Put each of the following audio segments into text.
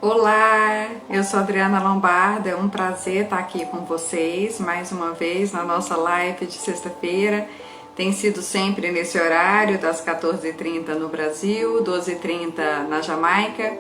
Olá, eu sou Adriana Lombardo, é um prazer estar aqui com vocês mais uma vez na nossa live de sexta-feira. Tem sido sempre nesse horário, das 14h30 no Brasil, 12h30 na Jamaica.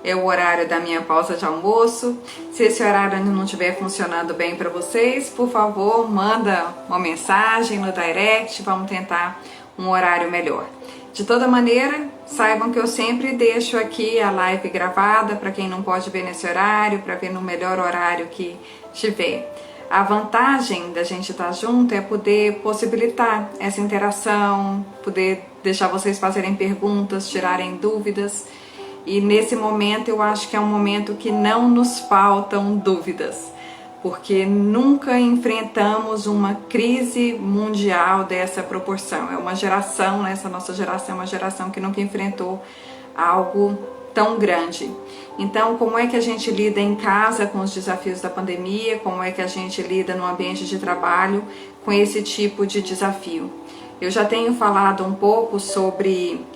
É o horário da minha pausa de almoço. Se esse horário não estiver funcionando bem para vocês, por favor, manda uma mensagem no direct, vamos tentar um horário melhor. De toda maneira, saibam que eu sempre deixo aqui a live gravada para quem não pode ver nesse horário, para ver no melhor horário que tiver. A vantagem da gente estar junto é poder possibilitar essa interação, poder deixar vocês fazerem perguntas, tirarem dúvidas. E nesse momento eu acho que é um momento que não nos faltam dúvidas, porque nunca enfrentamos uma crise mundial dessa proporção. É uma geração, né? Essa nossa geração é uma geração que nunca enfrentou algo tão grande. Então, como é que a gente lida em casa com os desafios da pandemia? Como é que a gente lida no ambiente de trabalho com esse tipo de desafio? Eu já tenho falado um pouco sobre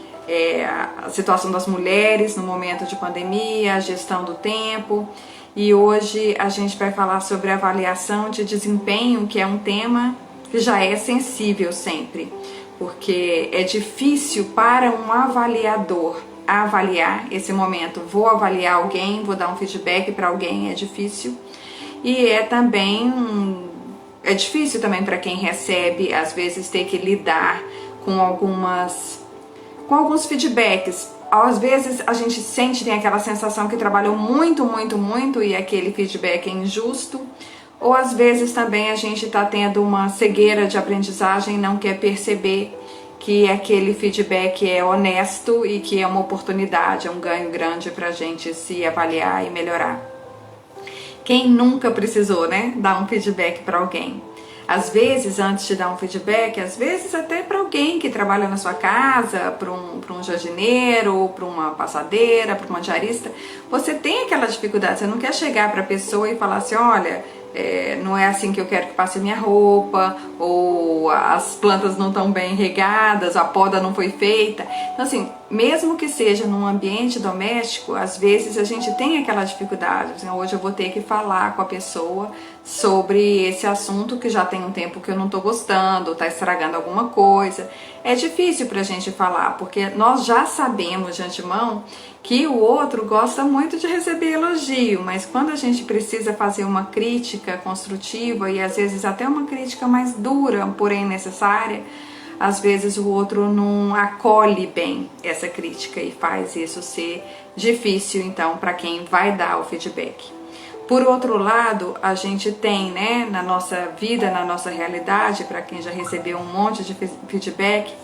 a situação das mulheres no momento de pandemia, a gestão do tempo. E hoje a gente vai falar sobre avaliação de desempenho, que é um tema que já é sensível sempre, porque é difícil para um avaliador avaliar esse momento. Vou avaliar alguém, vou dar um feedback para alguém, é difícil. E é difícil também para quem recebe, às vezes, ter que lidar com alguns feedbacks. Às vezes a gente tem aquela sensação que trabalhou muito e aquele feedback é injusto, ou às vezes também a gente está tendo uma cegueira de aprendizagem e não quer perceber que aquele feedback é honesto e que é uma oportunidade, é um ganho grande para a gente se avaliar e melhorar. Quem nunca precisou, né, dar um feedback para alguém? Às vezes, antes de dar um feedback, às vezes até para alguém que trabalha na sua casa, para um jardineiro, para uma passadeira, para uma diarista, você tem aquela dificuldade, você não quer chegar para a pessoa e falar assim, olha, não é assim que eu quero que passe minha roupa, ou as plantas não estão bem regadas, a poda não foi feita. Então assim, mesmo que seja num ambiente doméstico, às vezes a gente tem aquela dificuldade, assim, hoje eu vou ter que falar com a pessoa sobre esse assunto que já tem um tempo que eu não estou gostando, está estragando alguma coisa. É difícil pra gente falar, porque nós já sabemos de antemão que o outro gosta muito de receber elogio, mas quando a gente precisa fazer uma crítica construtiva e às vezes até uma crítica mais dura, porém necessária, às vezes o outro não acolhe bem essa crítica e faz isso ser difícil, então, para quem vai dar o feedback. Por outro lado, a gente tem, né, na nossa vida, na nossa realidade, para quem já recebeu um monte de feedback,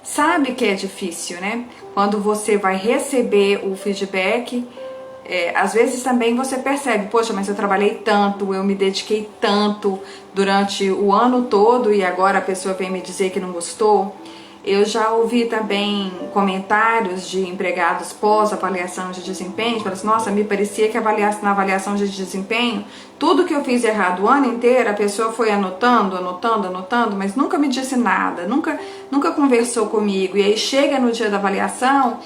sabe que é difícil, né? Quando você vai receber o feedback, às vezes também você percebe, poxa, mas eu trabalhei tanto, eu me dediquei tanto durante o ano todo e agora a pessoa vem me dizer que não gostou. Eu já ouvi também comentários de empregados pós-avaliação de desempenho, falaram assim, nossa, me parecia que na avaliação de desempenho, tudo que eu fiz errado o ano inteiro, a pessoa foi anotando, mas nunca me disse nada, nunca conversou comigo. E aí chega no dia da avaliação,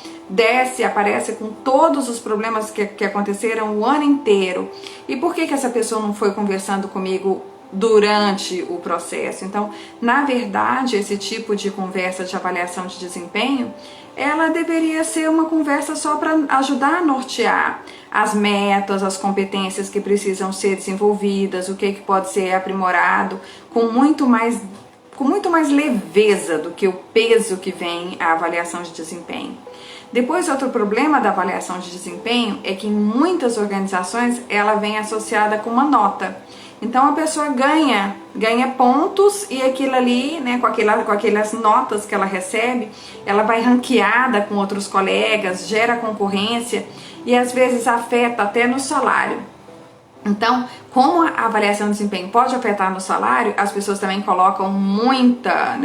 aparece com todos os problemas que aconteceram o ano inteiro. E por que essa pessoa não foi conversando comigo durante o processo? Então, na verdade, esse tipo de conversa de avaliação de desempenho, ela deveria ser uma conversa só para ajudar a nortear as metas, as competências que precisam ser desenvolvidas, o que pode ser aprimorado, com muito mais leveza do que o peso que vem a avaliação de desempenho. Depois, outro problema da avaliação de desempenho é que em muitas organizações ela vem associada com uma nota. Então a pessoa ganha pontos e aquilo ali, né, com aquelas notas que ela recebe, ela vai ranqueada com outros colegas, gera concorrência e às vezes afeta até no salário. Então, como a avaliação de desempenho pode afetar no salário, as pessoas também colocam muita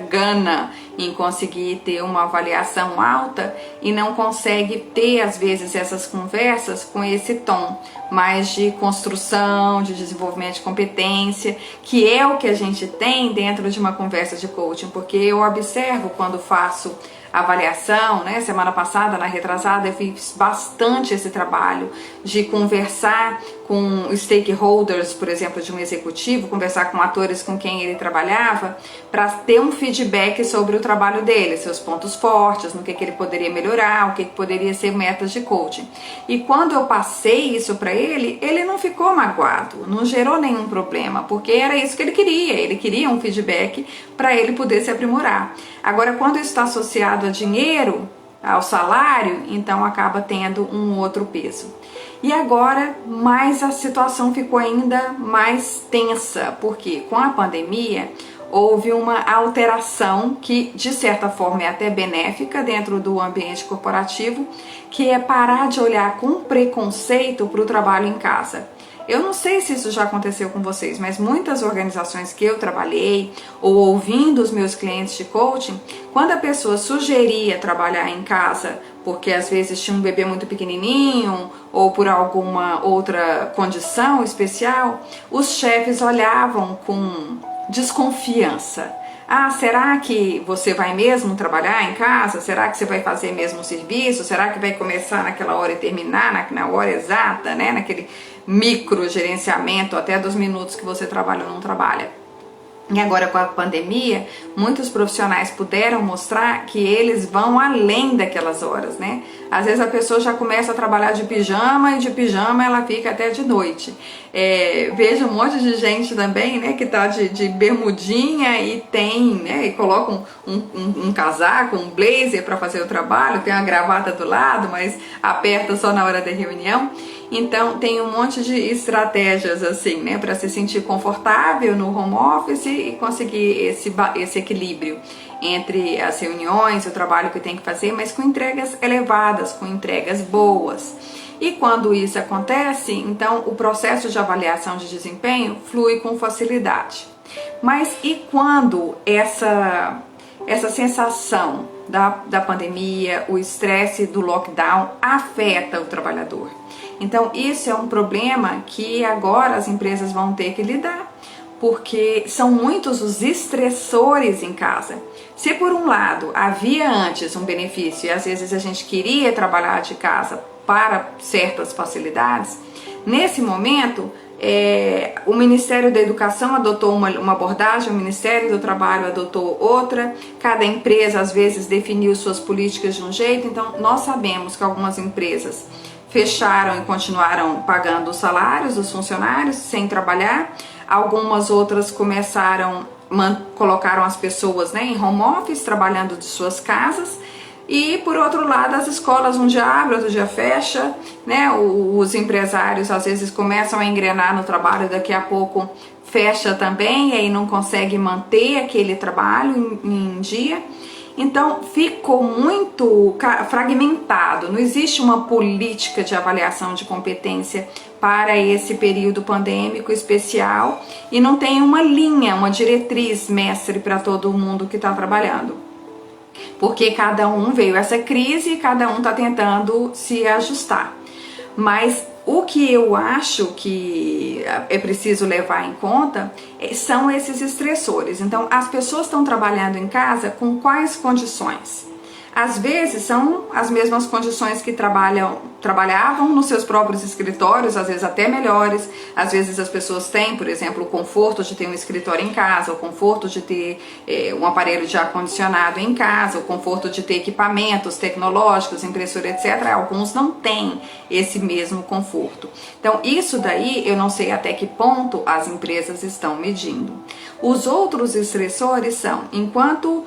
gana em conseguir ter uma avaliação alta e não consegue ter, às vezes, essas conversas com esse tom mais de construção, de desenvolvimento de competência, que é o que a gente tem dentro de uma conversa de coaching, porque eu observo quando faço avaliação, né? Semana passada, na retrasada, eu fiz bastante esse trabalho de conversar com stakeholders, por exemplo, de um executivo, conversar com atores com quem ele trabalhava, para ter um feedback sobre o trabalho dele, seus pontos fortes, no que ele poderia melhorar, o que poderia ser metas de coaching. E quando eu passei isso para ele, ele não ficou magoado, não gerou nenhum problema, porque era isso que ele queria um feedback para ele poder se aprimorar. Agora, quando isso está associado a dinheiro, ao salário, então acaba tendo um outro peso. E agora, mais a situação ficou ainda mais tensa, porque com a pandemia houve uma alteração que, de certa forma, é até benéfica dentro do ambiente corporativo, que é parar de olhar com preconceito para o trabalho em casa. Eu não sei se isso já aconteceu com vocês, mas muitas organizações que eu trabalhei, ou ouvindo os meus clientes de coaching, quando a pessoa sugeria trabalhar em casa, porque às vezes tinha um bebê muito pequenininho, ou por alguma outra condição especial, os chefes olhavam com desconfiança. Ah, será que você vai mesmo trabalhar em casa? Será que você vai fazer mesmo o serviço? Será que vai começar naquela hora e terminar na hora exata, né? Naquele micro gerenciamento até dos minutos que você trabalha ou não trabalha. E agora com a pandemia, muitos profissionais puderam mostrar que eles vão além daquelas horas, né? Às vezes a pessoa já começa a trabalhar de pijama e de pijama ela fica até de noite. Vejo um monte de gente também, né, que tá de bermudinha e tem, né, e coloca um casaco, um blazer para fazer o trabalho, tem uma gravata do lado, mas aperta só na hora da reunião. Então tem um monte de estratégias assim, né, para se sentir confortável no home office e conseguir esse equilíbrio entre as reuniões, o trabalho que tem que fazer, mas com entregas elevadas, com entregas boas. E quando isso acontece, então o processo de avaliação de desempenho flui com facilidade. Mas e quando essa sensação da pandemia, o estresse do lockdown afeta o trabalhador? Então isso é um problema que agora as empresas vão ter que lidar, porque são muitos os estressores em casa. Se por um lado havia antes um benefício e às vezes a gente queria trabalhar de casa para certas facilidades, nesse momento o Ministério da Educação adotou uma abordagem, o Ministério do Trabalho adotou outra, cada empresa às vezes definiu suas políticas de um jeito. Então nós sabemos que algumas empresas fecharam e continuaram pagando os salários dos funcionários sem trabalhar. Algumas outras colocaram as pessoas, né, em home office, trabalhando de suas casas. E por outro lado, as escolas um dia abre, outro dia fecha, né? Os empresários às vezes começam a engrenar no trabalho, daqui a pouco fecha também, e aí não consegue manter aquele trabalho em dia. Então ficou muito fragmentado, não existe uma política de avaliação de competência para esse período pandêmico especial e não tem uma linha, uma diretriz mestre para todo mundo que está trabalhando. Porque cada um veio essa crise e cada um está tentando se ajustar. Mas o que eu acho que é preciso levar em conta são esses estressores. Então, as pessoas estão trabalhando em casa com quais condições? Às vezes são as mesmas condições que trabalhavam nos seus próprios escritórios, às vezes até melhores. Às vezes as pessoas têm, por exemplo, o conforto de ter um escritório em casa, o conforto de ter um aparelho de ar-condicionado em casa, o conforto de ter equipamentos tecnológicos, impressora, etc. Alguns não têm esse mesmo conforto. Então isso daí eu não sei até que ponto as empresas estão medindo. Os outros estressores são, enquanto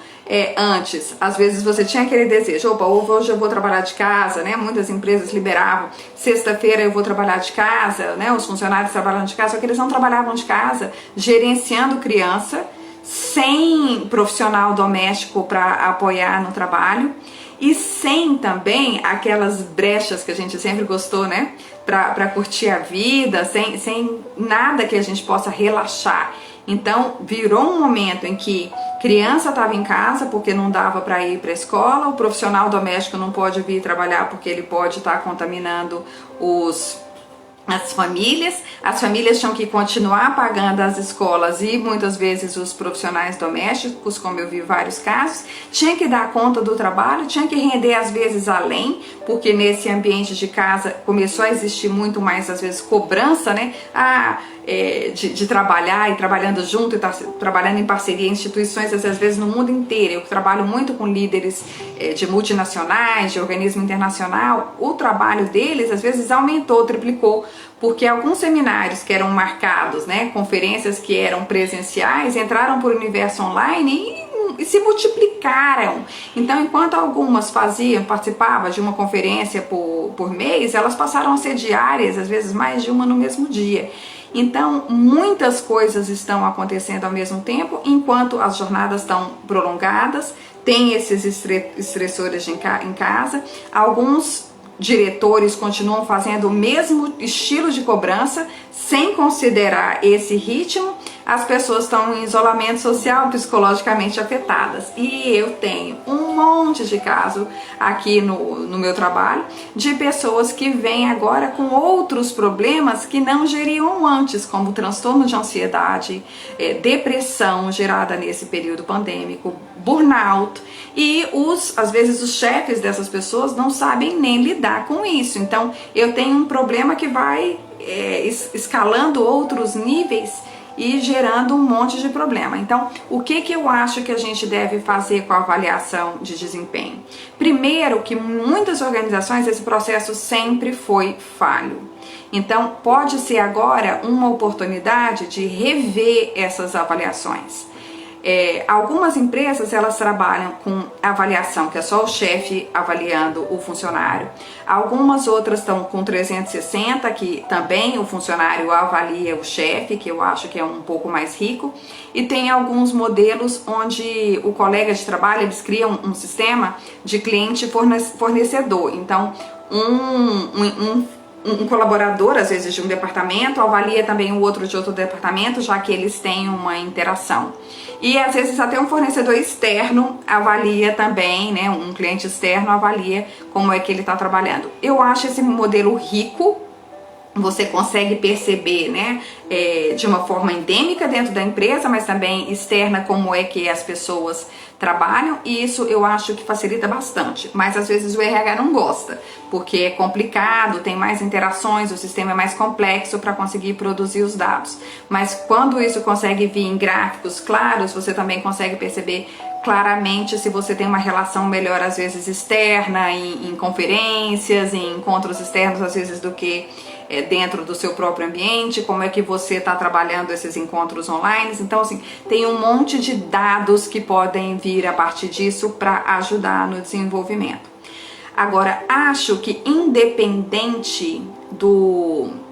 antes, às vezes você tinha aquele desejo, opa, hoje eu vou trabalhar de casa, né? Muitas empresas liberavam, sexta-feira eu vou trabalhar de casa, né? Os funcionários trabalhando de casa, só que eles não trabalhavam de casa, gerenciando criança, sem profissional doméstico para apoiar no trabalho e sem também aquelas brechas que a gente sempre gostou, né? Para curtir a vida, sem nada que a gente possa relaxar. Então virou um momento em que criança estava em casa porque não dava para ir para a escola, o profissional doméstico não pode vir trabalhar porque ele pode estar contaminando os as famílias tinham que continuar pagando as escolas e muitas vezes os profissionais domésticos, como eu vi vários casos, tinha que dar conta do trabalho, tinha que render às vezes além, porque nesse ambiente de casa começou a existir muito mais às vezes cobrança, né? De trabalhar e trabalhando junto, e trabalhando em parceria em instituições às vezes no mundo inteiro. Eu trabalho muito com líderes de multinacionais, de organismo internacional. O trabalho deles às vezes aumentou, triplicou, porque alguns seminários que eram marcados, né, conferências que eram presenciais, entraram para o universo online e se multiplicaram. Então, enquanto algumas participavam de uma conferência por mês, elas passaram a ser diárias, às vezes mais de uma no mesmo dia. Então, muitas coisas estão acontecendo ao mesmo tempo, enquanto as jornadas estão prolongadas, tem esses estressores em casa. Alguns diretores continuam fazendo o mesmo estilo de cobrança, sem considerar esse ritmo. As pessoas estão em isolamento social, psicologicamente afetadas. E eu tenho um monte de caso aqui no meu trabalho de pessoas que vêm agora com outros problemas que não geriam antes, como transtorno de ansiedade, depressão gerada nesse período pandêmico, burnout. E às vezes os chefes dessas pessoas não sabem nem lidar com isso. Então eu tenho um problema que vai escalando outros níveis e gerando um monte de problema. Então, o que eu acho que a gente deve fazer com a avaliação de desempenho? Primeiro, que muitas organizações esse processo sempre foi falho. Então, pode ser agora uma oportunidade de rever essas avaliações. Algumas empresas elas trabalham com avaliação, que é só o chefe avaliando o funcionário. Algumas outras estão com 360, que também o funcionário avalia o chefe, que eu acho que é um pouco mais rico. E tem alguns modelos onde o colega de trabalho, eles criam um sistema de cliente fornecedor. Então, um colaborador, às vezes de um departamento, avalia também o outro de outro departamento, já que eles têm uma interação. E às vezes até um fornecedor externo avalia também, né? Um cliente externo avalia como é que ele está trabalhando. Eu acho esse modelo rico. Você consegue perceber, né, de uma forma endêmica dentro da empresa, mas também externa, como é que as pessoas trabalham, e isso eu acho que facilita bastante. Mas às vezes o RH não gosta, porque é complicado, tem mais interações, o sistema é mais complexo para conseguir produzir os dados. Mas quando isso consegue vir em gráficos claros, você também consegue perceber claramente se você tem uma relação melhor, às vezes externa, em conferências, em encontros externos, às vezes, do que dentro do seu próprio ambiente, como é que você está trabalhando esses encontros online. Então, assim, tem um monte de dados que podem vir a partir disso para ajudar no desenvolvimento. Agora, acho que independente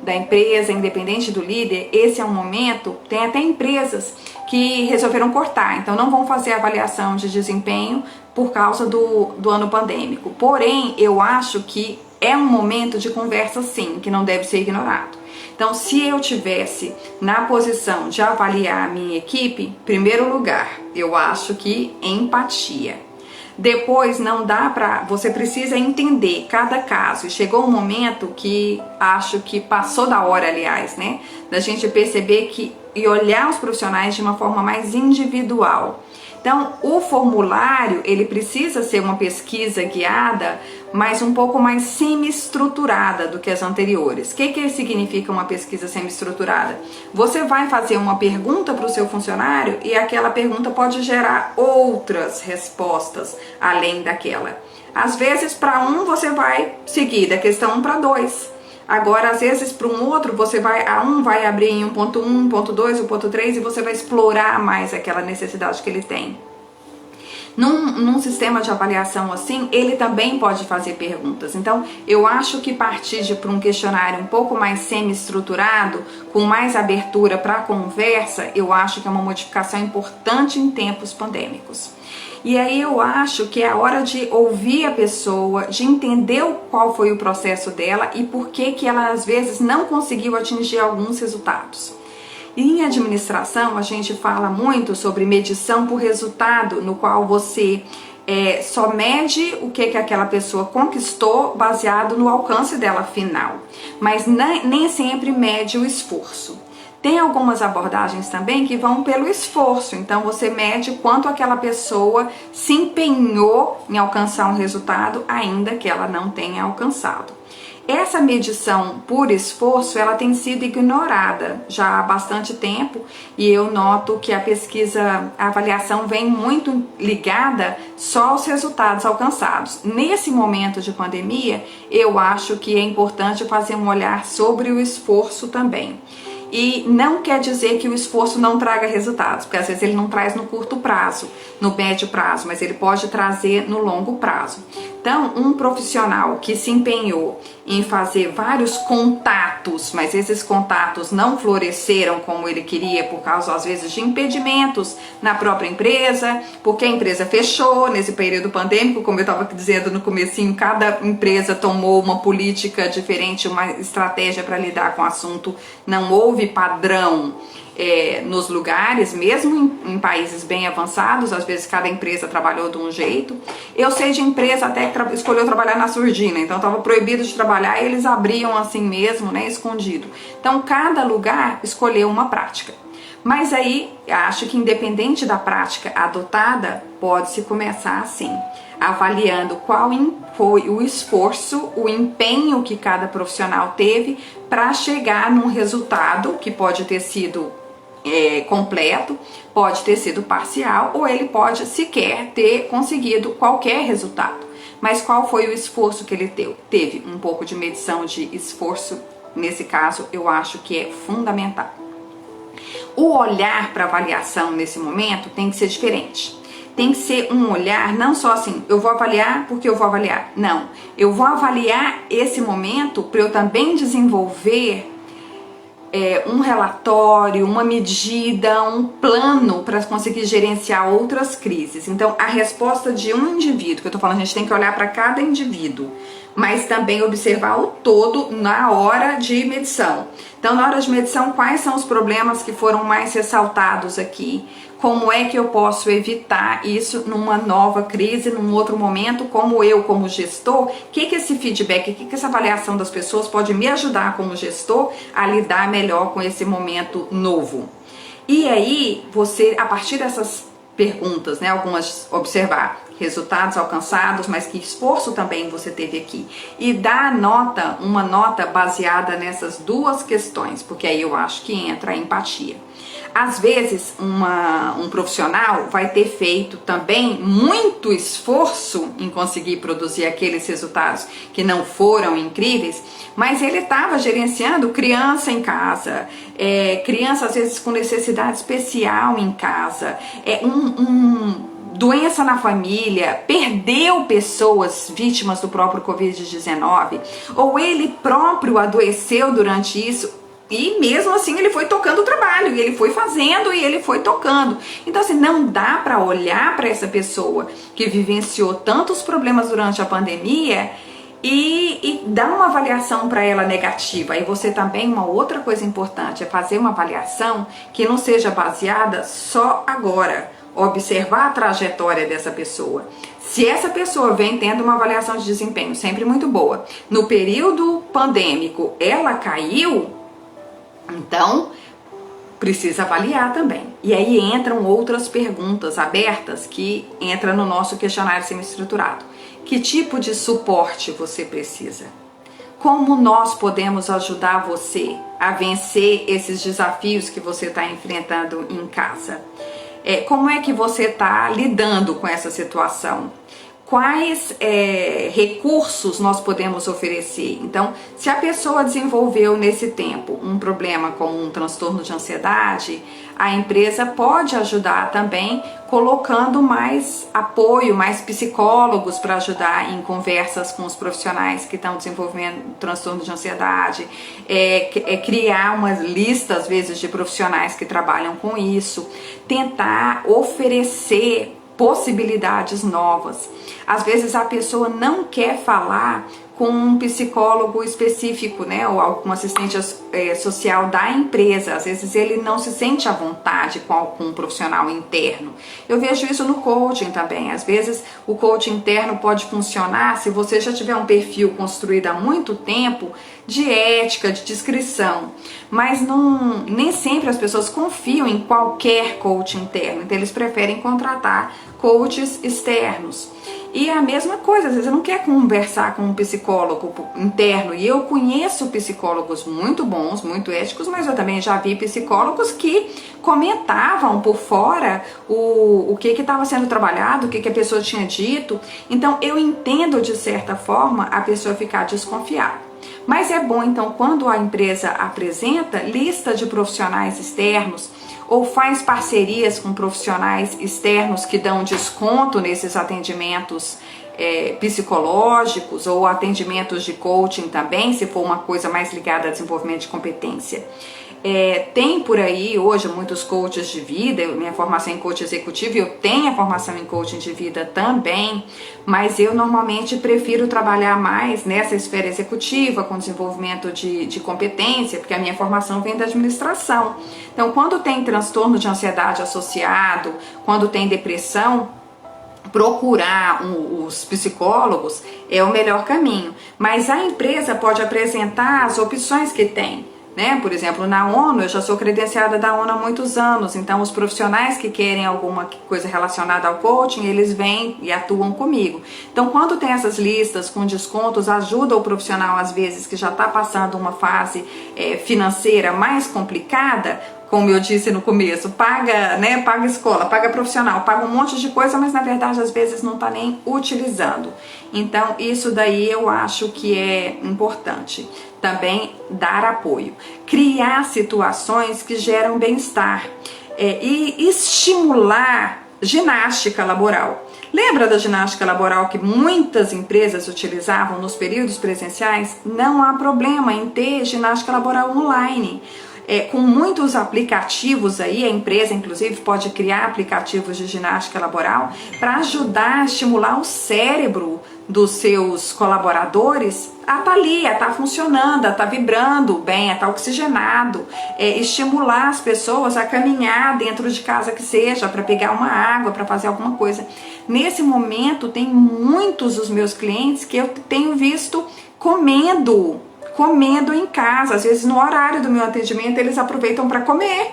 da empresa, independente do líder, esse é um momento, tem até empresas que resolveram cortar, então não vão fazer avaliação de desempenho por causa do ano pandêmico. Porém, eu acho que é um momento de conversa sim, que não deve ser ignorado. Então, se eu tivesse na posição de avaliar a minha equipe, em primeiro lugar, eu acho que empatia. Depois não dá pra... Você precisa entender cada caso. E chegou um momento que acho que passou da hora, aliás, né? Da gente perceber e olhar os profissionais de uma forma mais individual. Então, o formulário, ele precisa ser uma pesquisa guiada, mas um pouco mais semi-estruturada do que as anteriores. O que significa uma pesquisa semi-estruturada? Você vai fazer uma pergunta para o seu funcionário e aquela pergunta pode gerar outras respostas além daquela. Às vezes, para um, você vai seguir da questão 1 para 2. Agora, às vezes, para um outro, vai abrir em 1.1, 1.2, 1.3 e você vai explorar mais aquela necessidade que ele tem. Num sistema de avaliação assim, ele também pode fazer perguntas. Então, eu acho que partir para um questionário um pouco mais semi-estruturado, com mais abertura para a conversa, eu acho que é uma modificação importante em tempos pandêmicos. E aí eu acho que é a hora de ouvir a pessoa, de entender qual foi o processo dela e por que ela às vezes não conseguiu atingir alguns resultados. Em administração, a gente fala muito sobre medição por resultado, no qual você só mede o que aquela pessoa conquistou baseado no alcance dela final, mas nem sempre mede o esforço. Tem algumas abordagens também que vão pelo esforço, então você mede quanto aquela pessoa se empenhou em alcançar um resultado, ainda que ela não tenha alcançado. Essa medição por esforço, ela tem sido ignorada já há bastante tempo, e eu noto que a avaliação vem muito ligada só aos resultados alcançados. Nesse momento de pandemia, eu acho que é importante fazer um olhar sobre o esforço também. E não quer dizer que o esforço não traga resultados, porque às vezes ele não traz no curto prazo, no médio prazo, mas ele pode trazer no longo prazo. Então, um profissional que se empenhou em fazer vários contatos, mas esses contatos não floresceram como ele queria por causa, às vezes, de impedimentos na própria empresa, porque a empresa fechou nesse período pandêmico, como eu estava dizendo no comecinho, cada empresa tomou uma política diferente, uma estratégia para lidar com o assunto, não houve padrão nos lugares, mesmo em países bem avançados, às vezes cada empresa trabalhou de um jeito. Eu sei de empresa até que escolheu trabalhar na surdina, então estava proibido de trabalhar e eles abriam assim mesmo, né, escondido. Então cada lugar escolheu uma prática. Mas aí, acho que independente da prática adotada, pode-se começar assim, avaliando qual foi o esforço, o empenho que cada profissional teve para chegar num resultado que pode ter sido completo, pode ter sido parcial, ou ele pode sequer ter conseguido qualquer resultado. Mas qual foi o esforço que ele teve? Um pouco de medição de esforço, nesse caso, eu acho que é fundamental. O olhar para avaliação nesse momento tem que ser diferente. Tem que ser um olhar, não só assim, eu vou avaliar porque eu vou avaliar. Não, eu vou avaliar esse momento para eu também desenvolver um relatório, uma medida, um plano para conseguir gerenciar outras crises. Então, a resposta de um indivíduo, que eu tô falando, a gente tem que olhar para cada indivíduo, mas também observar o todo na hora de medição. Então, na hora de medição, quais são os problemas que foram mais ressaltados aqui? Como é que eu posso evitar isso numa nova crise, num outro momento, como eu, como gestor, o que esse feedback, o que essa avaliação das pessoas pode me ajudar como gestor a lidar melhor com esse momento novo. E aí, você, a partir dessas perguntas, né, algumas observar resultados alcançados, mas que esforço também você teve aqui, e dar uma nota baseada nessas duas questões, porque aí eu acho que entra a empatia. Às vezes, um profissional vai ter feito também muito esforço em conseguir produzir aqueles resultados que não foram incríveis, mas ele estava gerenciando criança em casa, criança às vezes com necessidade especial em casa, doença na família, perdeu pessoas vítimas do próprio Covid-19, ou ele próprio adoeceu durante isso. E mesmo assim ele foi tocando o trabalho, e ele foi fazendo e ele foi tocando. Então assim, não dá para olhar para essa pessoa que vivenciou tantos problemas durante a pandemia e dar uma avaliação para ela negativa. E você também, uma outra coisa importante é fazer uma avaliação que não seja baseada só agora, observar a trajetória dessa pessoa. Se essa pessoa vem tendo uma avaliação de desempenho sempre muito boa, no período pandêmico ela caiu, então, precisa avaliar também. E aí entram outras perguntas abertas que entram no nosso questionário semi-estruturado. Que tipo de suporte você precisa? Como nós podemos ajudar você a vencer esses desafios que você está enfrentando em casa? Como é que você está lidando com essa situação? Quais recursos nós podemos oferecer? Então, se a pessoa desenvolveu nesse tempo um problema como um transtorno de ansiedade, a empresa pode ajudar também colocando mais apoio, mais psicólogos para ajudar em conversas com os profissionais que estão desenvolvendo transtorno de ansiedade, criar uma lista, às vezes, de profissionais que trabalham com isso, tentar oferecer possibilidades novas. Às vezes a pessoa não quer falar com um psicólogo específico, né, ou algum assistente social da empresa. Às vezes ele não se sente à vontade com algum profissional interno. Eu vejo isso no coaching também. Às vezes o coaching interno pode funcionar se você já tiver um perfil construído há muito tempo de ética, de discrição, mas nem sempre as pessoas confiam em qualquer coach interno, então eles preferem contratar coaches externos. E a mesma coisa, às vezes você não quer conversar com um psicólogo interno, e eu conheço psicólogos muito bons, muito éticos, mas eu também já vi psicólogos que comentavam por fora o que estava sendo trabalhado, o que a pessoa tinha dito. Então eu entendo de certa forma a pessoa ficar desconfiada. Mas é bom então quando a empresa apresenta lista de profissionais externos ou faz parcerias com profissionais externos que dão desconto nesses atendimentos psicológicos ou atendimentos de coaching também, se for uma coisa mais ligada a desenvolvimento de competência. Tem por aí hoje muitos coaches de vida, minha formação em coach executivo, eu tenho a formação em coaching de vida também, mas eu normalmente prefiro trabalhar mais nessa esfera executiva, com desenvolvimento de competência, porque a minha formação vem da administração. Então, quando tem transtorno de ansiedade associado, quando tem depressão, procurar os psicólogos é o melhor caminho. Mas a empresa pode apresentar as opções que tem. Por exemplo, na ONU, eu já sou credenciada da ONU há muitos anos, então os profissionais que querem alguma coisa relacionada ao coaching, eles vêm e atuam comigo. Então, quando tem essas listas com descontos, ajuda o profissional, às vezes, que já está passando uma fase financeira mais complicada, como eu disse no começo, paga escola, paga profissional, paga um monte de coisa, mas na verdade às vezes não está nem utilizando. Então isso daí eu acho que é importante. Também dar apoio, criar situações que geram bem-estar e estimular ginástica laboral. Lembra da ginástica laboral que muitas empresas utilizavam nos períodos presenciais? Não há problema em ter ginástica laboral online. Com muitos aplicativos aí, a empresa inclusive pode criar aplicativos de ginástica laboral para ajudar a estimular o cérebro dos seus colaboradores a estar ali, a estar funcionando, a estar vibrando bem, a estar oxigenado, estimular as pessoas a caminhar dentro de casa que seja, para pegar uma água, para fazer alguma coisa. Nesse momento tem muitos dos meus clientes que eu tenho visto comendo em casa, às vezes no horário do meu atendimento eles aproveitam para comer.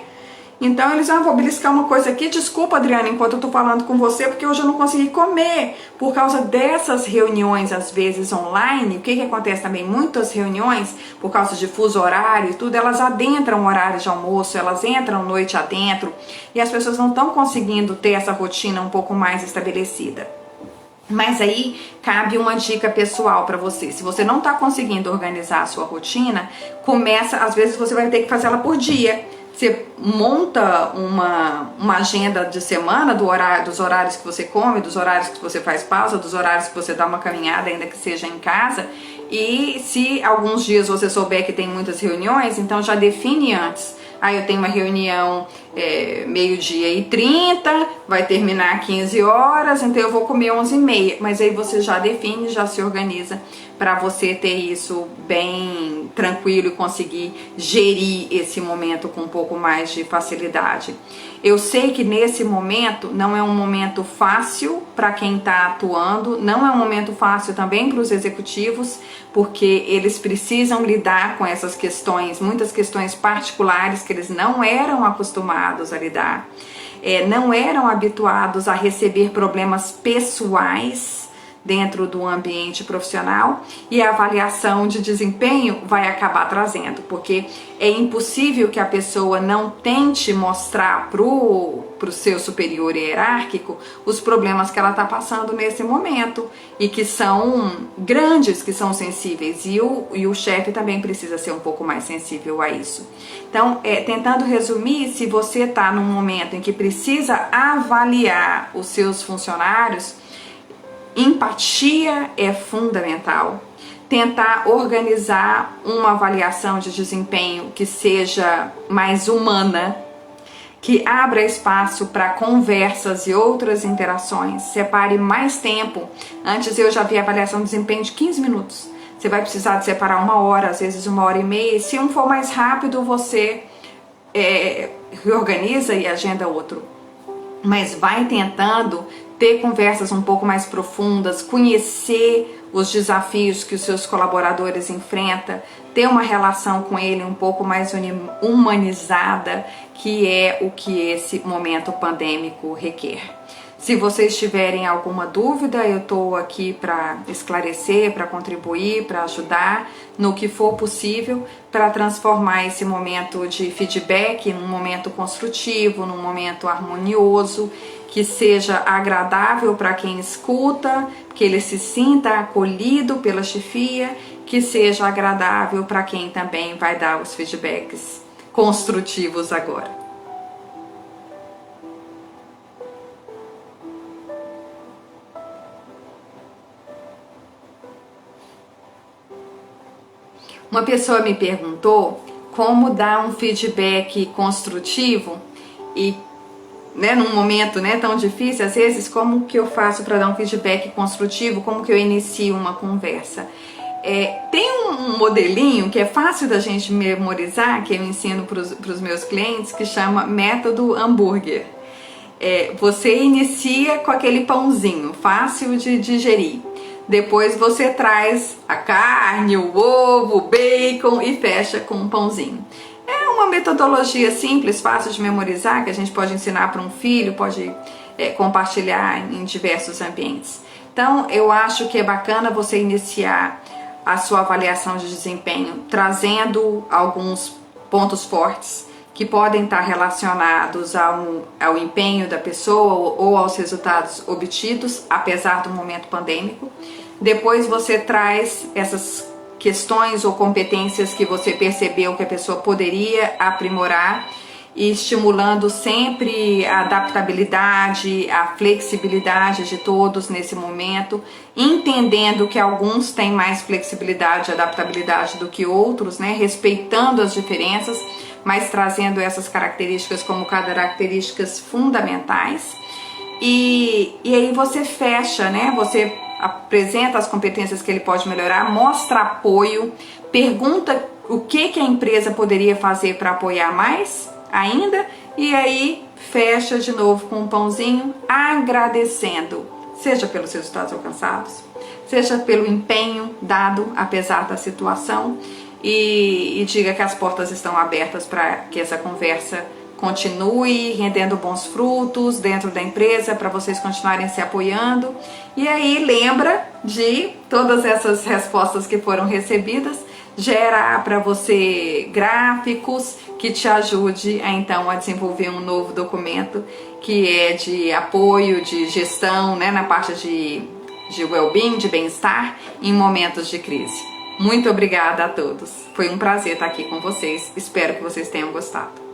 Então eles vou beliscar uma coisa aqui, desculpa Adriana, enquanto eu tô falando com você, porque hoje eu não consegui comer, por causa dessas reuniões às vezes online. O que acontece também? Muitas reuniões, por causa de fuso horário e tudo, elas adentram o horário de almoço, elas entram noite adentro, e as pessoas não estão conseguindo ter essa rotina um pouco mais estabelecida. Mas aí cabe uma dica pessoal para você. Se você não está conseguindo organizar a sua rotina, às vezes você vai ter que fazer ela por dia. Você monta uma agenda de semana dos horários que você come, dos horários que você faz pausa, dos horários que você dá uma caminhada, ainda que seja em casa. E se alguns dias você souber que tem muitas reuniões, então já define antes. Eu tenho uma reunião 12h30, vai terminar 15 horas, então eu vou comer 11h30. Mas aí você já define, já se organiza para você ter isso bem tranquilo e conseguir gerir esse momento com um pouco mais de facilidade. Eu sei que nesse momento não é um momento fácil para quem está atuando, não é um momento fácil também para os executivos, porque eles precisam lidar com essas questões, muitas questões particulares que eles não eram acostumados a lidar, não eram habituados a receber problemas pessoais dentro do ambiente profissional, e a avaliação de desempenho vai acabar trazendo, porque é impossível que a pessoa não tente mostrar pro seu superior hierárquico os problemas que ela está passando nesse momento, e que são grandes, que são sensíveis, e o chefe também precisa ser um pouco mais sensível a isso. Então, tentando resumir, se você está num momento em que precisa avaliar os seus funcionários, empatia é fundamental. Tentar organizar uma avaliação de desempenho que seja mais humana, que abra espaço para conversas e outras interações. Separe mais tempo. Antes eu já vi avaliação de desempenho de 15 minutos. Você vai precisar de separar 1 hora, às vezes 1 hora e meia. Se um for mais rápido, você reorganiza e agenda outro. Mas vai tentando ter conversas um pouco mais profundas, conhecer os desafios que os seus colaboradores enfrentam, ter uma relação com ele um pouco mais humanizada, que é o que esse momento pandêmico requer. Se vocês tiverem alguma dúvida, eu estou aqui para esclarecer, para contribuir, para ajudar no que for possível para transformar esse momento de feedback num momento construtivo, num momento harmonioso, que seja agradável para quem escuta, que ele se sinta acolhido pela chefia, que seja agradável para quem também vai dar os feedbacks construtivos agora. Uma pessoa me perguntou como dar um feedback construtivo e, num momento tão difícil, às vezes, como que eu faço para dar um feedback construtivo, como que eu inicio uma conversa. Tem um modelinho que é fácil da gente memorizar, que eu ensino para os meus clientes, que chama método hambúrguer. Você inicia com aquele pãozinho, fácil de digerir. Depois você traz a carne, o ovo, o bacon e fecha com um pãozinho. É uma metodologia simples, fácil de memorizar, que a gente pode ensinar para um filho, pode compartilhar em diversos ambientes. Então, eu acho que é bacana você iniciar a sua avaliação de desempenho trazendo alguns pontos fortes que podem estar relacionados ao empenho da pessoa ou aos resultados obtidos, apesar do momento pandêmico. Depois você traz essas questões ou competências que você percebeu que a pessoa poderia aprimorar, e estimulando sempre a adaptabilidade, a flexibilidade de todos nesse momento, entendendo que alguns têm mais flexibilidade e adaptabilidade do que outros, respeitando as diferenças, mas trazendo essas características como características fundamentais. E aí você fecha, você apresenta as competências que ele pode melhorar, mostra apoio, pergunta o que a empresa poderia fazer para apoiar mais ainda, e aí fecha de novo com um pãozinho, agradecendo, seja pelos resultados alcançados, seja pelo empenho dado apesar da situação, e diga que as portas estão abertas para que essa conversa continue rendendo bons frutos dentro da empresa, para vocês continuarem se apoiando. E aí lembra de todas essas respostas que foram recebidas, gerar para você gráficos que te ajude a desenvolver um novo documento que é de apoio, de gestão, na parte de well-being, de bem-estar em momentos de crise. Muito obrigada a todos. Foi um prazer estar aqui com vocês. Espero que vocês tenham gostado.